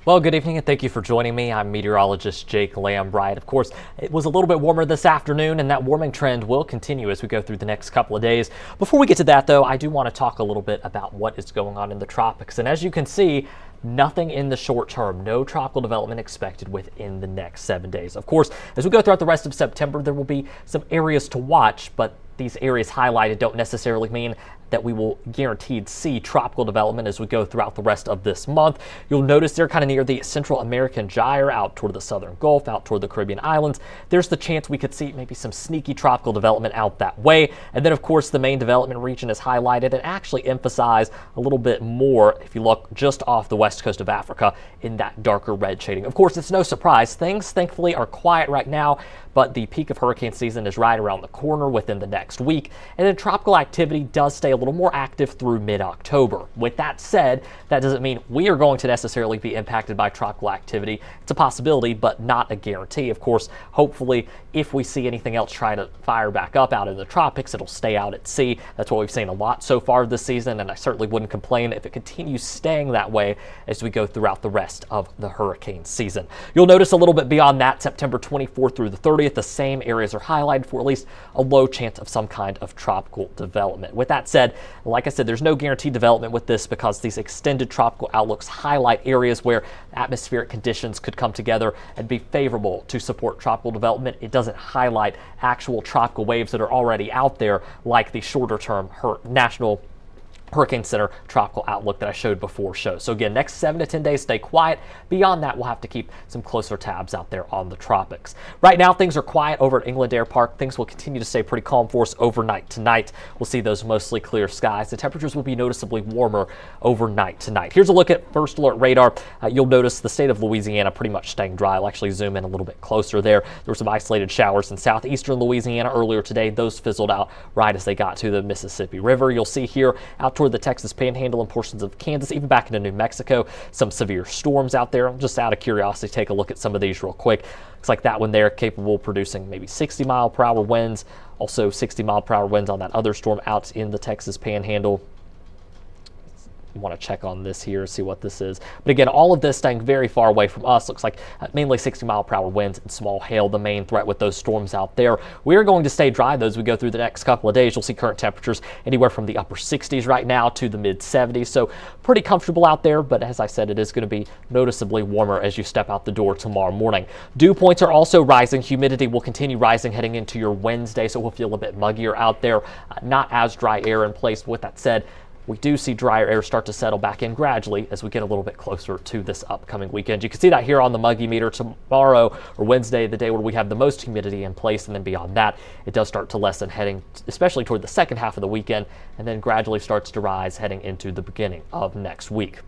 Well, good evening and thank you for joining me. I'm meteorologist Jake Lambright. Of course, it was a little bit warmer this afternoon and that warming trend will continue as we go through the next couple of days. Before we get to that though, I do want to talk a little bit about what is going on in the tropics. And as you can see, nothing in the short term, no tropical development expected within the next 7 days. Of course, as we go throughout the rest of September, there will be some areas to watch, but these areas highlighted don't necessarily mean that we will guaranteed see tropical development as we go throughout the rest of this month. You'll notice they're kind of near the Central American gyre, out toward the Southern Gulf, out toward the Caribbean islands. There's the chance we could see maybe some sneaky tropical development out that way. And then of course the main development region is highlighted and actually emphasized a little bit more if you look just off the west coast of Africa in that darker red shading. Of course, it's no surprise. Things thankfully are quiet right now, but the peak of hurricane season is right around the corner within the next week. And then tropical activity does stay a little more active through mid-October. With that said, that doesn't mean we are going to necessarily be impacted by tropical activity. It's a possibility, but not a guarantee. Of course, hopefully, if we see anything else try to fire back up out in the tropics, it'll stay out at sea. That's what we've seen a lot so far this season, and I certainly wouldn't complain if it continues staying that way as we go throughout the rest of the hurricane season. You'll notice a little bit beyond that, September 24th through the 30th, the same areas are highlighted for at least a low chance of some kind of tropical development. With that said, like I said, there's no guaranteed development with this because these extended tropical outlooks highlight areas where atmospheric conditions could come together and be favorable to support tropical development. It doesn't highlight actual tropical waves that are already out there like the shorter term National Hurricane Center tropical outlook that I showed before shows. So again, next 7 to 10 days, stay quiet. Beyond that, we'll have to keep some closer tabs out there on the tropics. Right now, things are quiet over at England Air Park. Things will continue to stay pretty calm for us overnight. Tonight, we'll see those mostly clear skies. The temperatures will be noticeably warmer overnight tonight. Here's a look at first alert radar. You'll notice the state of Louisiana pretty much staying dry. I'll actually zoom in a little bit closer there. There were some isolated showers in southeastern Louisiana earlier today. Those fizzled out right as they got to the Mississippi River. You'll see here out toward the Texas Panhandle and portions of Kansas, even back into New Mexico, some severe storms out there. Just out of curiosity, take a look at some of these real quick. Looks like that one there capable of producing maybe 60-mile-per-hour winds, also 60-mile-per-hour winds on that other storm out in the Texas Panhandle. Want to check on this here, see what this is. But again, all of this staying very far away from us. Looks like mainly 60-mile-per-hour winds and small hail, the main threat with those storms out there. We're going to stay dry though as we go through the next couple of days. You'll see current temperatures anywhere from the upper 60s right now to the mid 70s. So pretty comfortable out there. But as I said, it is going to be noticeably warmer as you step out the door tomorrow morning. Dew points are also rising. Humidity will continue rising heading into your Wednesday. So we'll feel a bit muggier out there. Not as dry air in place. With that said, we do see drier air start to settle back in gradually as we get a little bit closer to this upcoming weekend. You can see that here on the muggy meter tomorrow or Wednesday, the day where we have the most humidity in place. And then beyond that, it does start to lessen heading, especially toward the second half of the weekend, and then gradually starts to rise heading into the beginning of next week.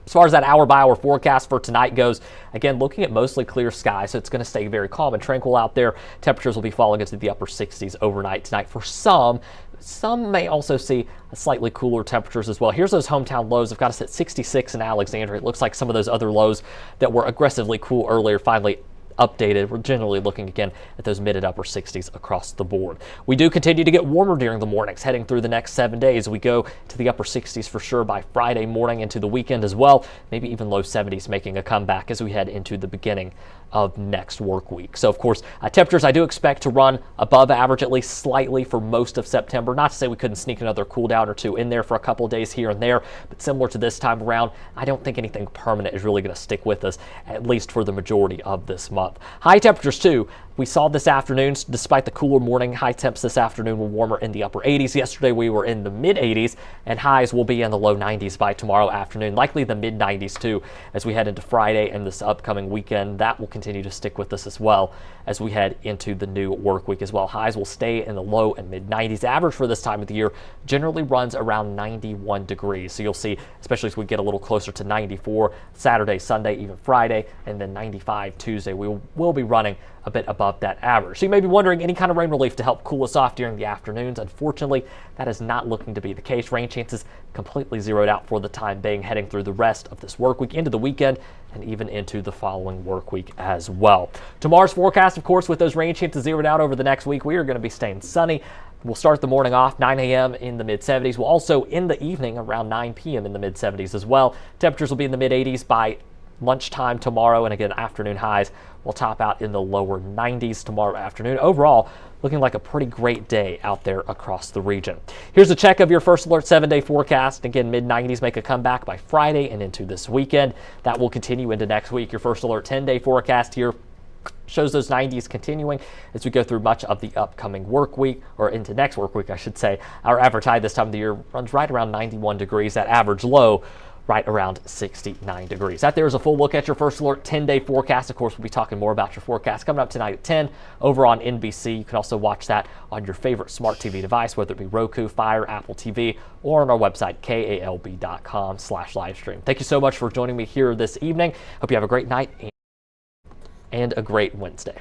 As far as that hour-by-hour forecast for tonight goes, again, looking at mostly clear skies, so it's going to stay very calm and tranquil out there. Temperatures will be falling into the upper 60s overnight tonight for some. Some may also see slightly cooler temperatures as well. Here's those hometown lows. I've got us at 66 in Alexandria. It looks like some of those other lows that were aggressively cool earlier finally updated. We're generally looking again at those mid and upper 60s across the board. We do continue to get warmer during the mornings heading through the next 7 days. We go to the upper 60s for sure by Friday morning into the weekend as well. Maybe even low 70s making a comeback as we head into the beginning of next work week. So of course, temperatures I do expect to run above average at least slightly for most of September. Not to say we couldn't sneak another cool down or two in there for a couple of days here and there, but similar to this time around, I don't think anything permanent is really going to stick with us, at least for the majority of this month. High temperatures too. We saw this afternoon, despite the cooler morning, high temps this afternoon were warmer in the upper 80s. Yesterday we were in the mid 80s, and highs will be in the low 90s by tomorrow afternoon, likely the mid 90s too as we head into Friday and this upcoming weekend. That will continue to stick with us as well as we head into the new work week as well. Highs will stay in the low and mid 90s. Average for this time of the year generally runs around 91 degrees. So you'll see, especially as we get a little closer to 94 Saturday, Sunday, even Friday, and then 95 Tuesday, we will be running a bit above that average. So you may be wondering, any kind of rain relief to help cool us off during the afternoons. Unfortunately, that is not looking to be the case. Rain chances completely zeroed out for the time being, heading through the rest of this work week into the weekend and even into the following work week as well. Tomorrow's forecast, of course, with those rain chances zeroed out over the next week, we are going to be staying sunny. We'll start the morning off 9 a.m. in the mid-70s. We'll also in the evening around 9 p.m. in the mid-70s as well. Temperatures will be in the mid-80s by lunchtime tomorrow, and again, afternoon highs will top out in the lower 90s tomorrow afternoon. Overall, looking like a pretty great day out there across the region. Here's a check of your First Alert 7-day forecast. Again, mid-90s make a comeback by Friday and into this weekend. That will continue into next week. Your First Alert 10-day forecast here shows those 90s continuing as we go through much of the upcoming work week, or into next work week, I should say. Our average high this time of the year runs right around 91 degrees. That average low right around 69 degrees. That there is a full look at your First Alert 10-day forecast. Of course, we'll be talking more about your forecast coming up tonight at 10 over on NBC. You can also watch that on your favorite smart TV device, whether it be Roku, Fire, Apple TV, or on our website, kalb.com/livestream. Thank you so much for joining me here this evening. Hope you have a great night and a great Wednesday.